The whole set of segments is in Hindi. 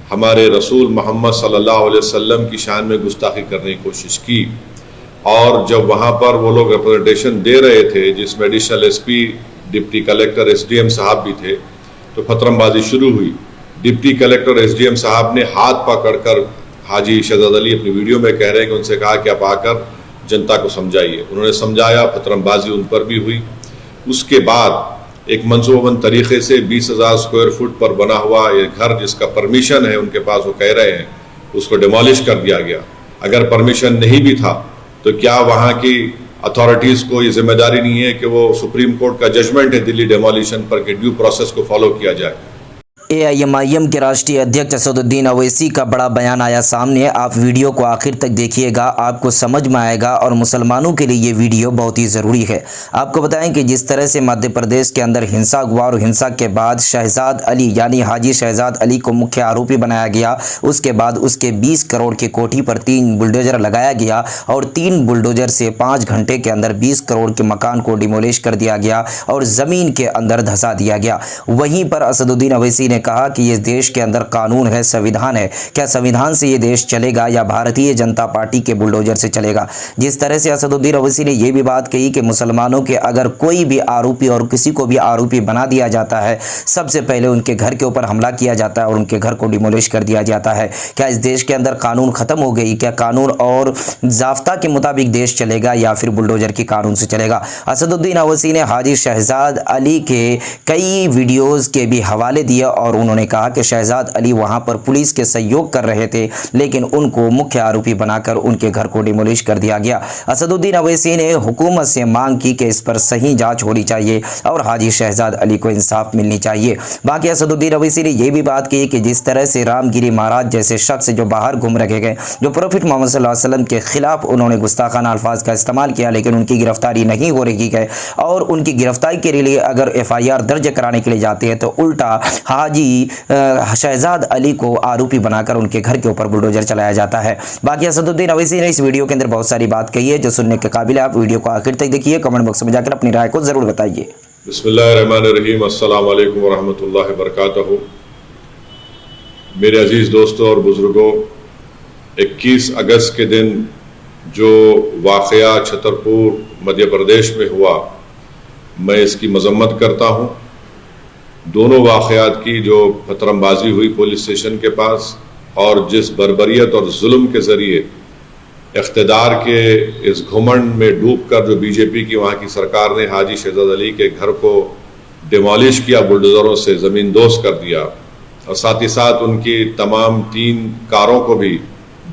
हमारे रसूल मोहम्मद सल्लल्लाहु अलैहि वसल्लम की शान में गुस्ताखी करने की कोशिश की। और जब वहाँ पर वो लोग रिप्रेजेंटेशन दे रहे थे, जिसमें additional SP, deputy collector, SDM साहब भी थे, तो फतरमबाजी शुरू हुई। डिप्टी कलेक्टर एसडीएम साहब ने हाथ पकड़कर हाजी शहजाद अली अपनी वीडियो में कह रहे हैं कि उनसे कहा कि आप आकर जनता को समझाइए। उन्होंने समझाया, फतरमबाजी उन पर भी हुई। उसके बाद एक मंसूबाबंद तरीके से 20,000 स्क्वायर फुट पर बना हुआ ये घर, जिसका परमिशन है उनके पास, वो कह रहे हैं, उसको डिमोलिश कर दिया गया। अगर परमिशन नहीं भी था तो क्या वहाँ की अथॉरिटीज़ को ये जिम्मेदारी नहीं है कि वो सुप्रीम कोर्ट का जजमेंट है दिल्ली डेमोलिशन पर, कि ड्यू प्रोसेस को फॉलो किया जाए। AIMIM के राष्ट्रीय अध्यक्ष असदुद्दीन अवैसी का बड़ा बयान आया सामने। आप वीडियो को आखिर तक देखिएगा, आपको समझ में आएगा और मुसलमानों के लिए ये वीडियो बहुत ही ज़रूरी है। आपको बताएं कि जिस तरह से मध्य प्रदेश के अंदर हिंसा हुआ और हिंसा के बाद शहजाद अली यानी हाजी शहजाद अली को मुख्य आरोपी बनाया गया, उसके बाद उसके 20 करोड़ की कोठी पर 3 बुलडोजर लगाया गया और 3 बुलडोजर से 5 घंटे के अंदर 20 करोड़ के मकान को डिमोलिश कर दिया गया और ज़मीन के अंदर धंसा दिया गया। वहीं पर असदुद्दीन अवैसी ने कहा कि इस देश के अंदर कानून है, संविधान है। क्या संविधान से ये देश चलेगा या भारतीय जनता पार्टी के बुलडोजर से चलेगा? जिस तरह से असदुद्दीन अवैसी ने यह भी बात कही कि मुसलमानों के अगर कोई भी आरोपी और किसी को भी आरोपी बना दिया जाता है, सबसे पहले उनके घर के ऊपर हमला किया जाता है और उनके घर को डिमोलिश कर दिया जाता है। क्या इस देश के अंदर कानून खत्म हो गई? क्या कानून और ज़ाब्ता के मुताबिक देश चलेगा या फिर बुलडोजर के कानून से चलेगा? असदुद्दीन अवैसी ने हाजी शहजाद अली के कई वीडियोज़ के भी हवाले दिए और उन्होंने कहा कि शहजाद अली वहां पर पुलिस के सहयोग कर रहे थे, लेकिन उनको मुख्य आरोपी बनाकर उनके घर को डिमोलिश कर दिया गया। असदुद्दीन अवैसी ने हुकूमत से मांग की कि इस पर सही जांच होनी चाहिए और हाजी शहजाद अली को इंसाफ मिलनी चाहिए। बाकी असदुद्दीन अवैसी ने यह भी बात की कि जिस तरह से रामगिरी महाराज जैसे शख्स जो बाहर घूम रखे गए, जो प्रॉफिट मोहम्मद सल्लल्लाहु अलैहि वसल्लम के खिलाफ उन्होंने गुस्ताखाना अल्फाज का इस्तेमाल किया, लेकिन उनकी गिरफ्तारी नहीं हो रही है और उनकी गिरफ्तारी के लिए अगर FIR दर्ज कराने के लिए जाते हैं तो उल्टा हाजी शहजाद अली को आरोपी बनाकर उनके घर के ऊपर बुलडोजर चलाया जाता है। बाकी असदुद्दीन अवैसी ने इस वीडियो के अंदर बहुत सारी बात कही है जो सुनने के काबिल है। आप वीडियो को आखिर तक देखिए, कमेंट बॉक्स में जाकर अपनी राय को जरूर बताइए। बिस्मिल्लाहिर्रहमानिर्रहीम, अस्सलाम वालेकुम वरहमतुल्लाहि वबरकातुहू। मेरे अजीज़ दोस्तों और बुज़ुर्गों, 21 अगस्त के दिन जो वाक़या छतरपुर मध्य प्रदेश में हुआ, मैं इसकी मज़म्मत करता हूँ। दोनों वाक़यात की जो फतरमबाजी हुई पुलिस स्टेशन के पास और जिस बर्बरियत और जुल्म के ज़रिए इक़्तिदार के इस घुमंड में डूबकर जो बीजेपी की वहाँ की सरकार ने हाजी शहजाद अली के घर को डिमोलिश किया, बुलडोज़रों से ज़मीन दोज़ कर दिया और साथ ही साथ उनकी तमाम 3 कारों को भी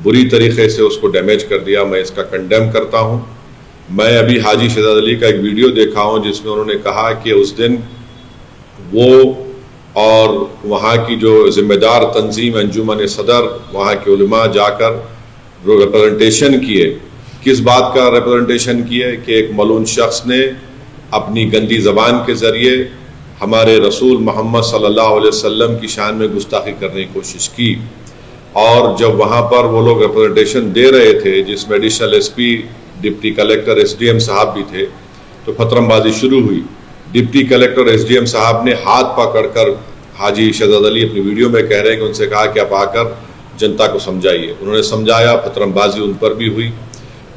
बुरी तरीके से उसको डैमेज कर दिया, मैं इसका कंडेम करता हूँ। मैं अभी हाजी शहजाद अली का एक वीडियो देखा हूँ जिसमें उन्होंने कहा कि उस दिन वो और वहाँ की जो ज़िम्मेदार तंजीम अंजुमन सदर, वहाँ के उलमा जाकर रिप्रेजेंटेशन किए। किस बात का रिप्रेजेंटेशन किए कि एक मलून शख्स ने अपनी गंदी ज़बान के ज़रिए हमारे रसूल मोहम्मद सल्लल्लाहु अलैहि वसल्लम की शान में गुस्ताखी करने की कोशिश की। और जब वहाँ पर वो लोग रिप्रेजेंटेशन दे रहे थे, जिसमें additional SP, deputy collector, SDM साहब भी थे, तो फतरमबाजी शुरू हुई। डिप्टी कलेक्टर एसडीएम साहब ने हाथ पकड़कर हाजी शहजाद अली अपनी वीडियो में कह रहे हैं कि उनसे कहा कि आप आकर जनता को समझाइए। उन्होंने समझाया, फतरमबाजी उन पर भी हुई।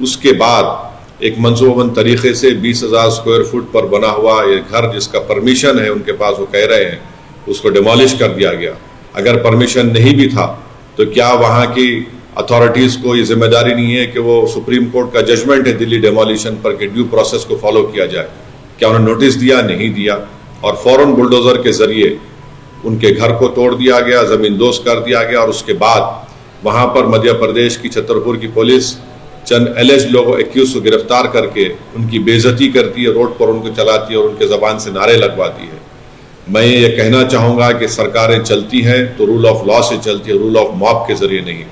उसके बाद एक मंसूबाबंद तरीके से 20,000 स्क्वायर फुट पर बना हुआ ये घर, जिसका परमिशन है उनके पास, वो कह रहे हैं, उसको डिमोलिश कर दिया गया। अगर परमिशन नहीं भी था तो क्या वहाँ की अथॉरिटीज़ को ये जिम्मेदारी नहीं है कि वो सुप्रीम कोर्ट का जजमेंट है दिल्ली डेमोलिशन पर, कि ड्यू प्रोसेस को फॉलो किया जाए? क्या उन्होंने नोटिस दिया? नहीं दिया और फ़ौरन बुलडोज़र के ज़रिए उनके घर को तोड़ दिया गया, ज़मीन दोज़ कर दिया गया। और उसके बाद वहाँ पर मध्य प्रदेश की छतरपुर की पुलिस चंद एलिज लोगों, 21 को गिरफ्तार करके उनकी बेइज्जती करती है, रोड पर उनको चलाती है और उनके ज़बान से नारे लगवाती है। मैं ये कहना चाहूँगा कि सरकारें चलती हैं तो रूल ऑफ लॉ से चलती है, रूल ऑफ मॉब के ज़रिए नहीं।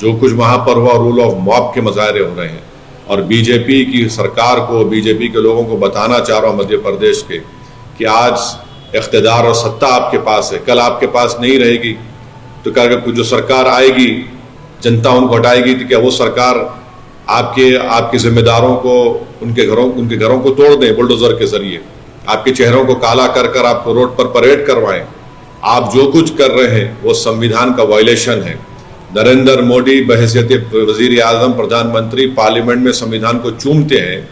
जो कुछ वहाँ पर हुआ रूल ऑफ मॉब के मुजाहरे हो रहे हैं और बीजेपी की सरकार को, बीजेपी के लोगों को बताना चाह रहा हूँ मध्य प्रदेश के, कि आज इख्तिदार और सत्ता आपके पास है, कल आपके पास नहीं रहेगी। तो क्या जो सरकार आएगी, जनता उनको हटाएगी, तो क्या वो सरकार आपके जिम्मेदारों को, उनके घरों को तोड़ दें बुलडोज़र के ज़रिए, आपके चेहरों को काला कर कर आपको रोड पर परेड करवाएं? आप जो कुछ कर रहे हैं वो संविधान का वायलेशन है। नरेंद्र मोदी बहैसियत वजीर आजम, प्रधानमंत्री पार्लियामेंट में संविधान को चूमते हैं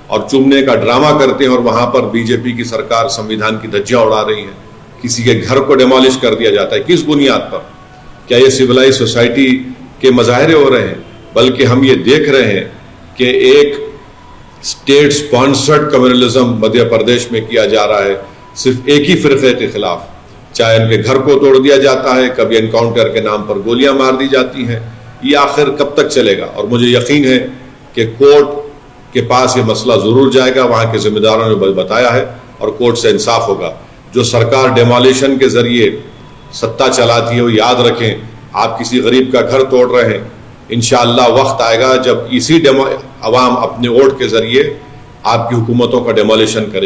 और चूमने का ड्रामा करते हैं, और वहां पर बीजेपी की सरकार संविधान की धज्जियां उड़ा रही है। किसी के घर को डिमोलिश कर दिया जाता है, किस बुनियाद पर? क्या ये सिविलाइज सोसाइटी के मजाहरे हो रहे हैं? बल्कि हम ये देख रहे हैं कि एक state sponsored communalism Madhya Pradesh में किया जा रहा है, सिर्फ एक ही फिरके के खिलाफ। चाहे उनके घर को तोड़ दिया जाता है, कभी एनकाउंटर के नाम पर गोलियां मार दी जाती हैं। ये आखिर कब तक चलेगा? और मुझे यकीन है कि कोर्ट के पास ये मसला जरूर जाएगा, वहां के जिम्मेदारों ने बताया है, और कोर्ट से इंसाफ होगा। जो सरकार डेमोलिशन के जरिए सत्ता चलाती है, वो याद रखें, आप किसी गरीब का घर तोड़ रहे हैं, इंशाअल्लाह वक्त आएगा जब इसी अवाम अपने वोट के जरिए आपकी हुकूमतों का डेमोलिशन करेगी।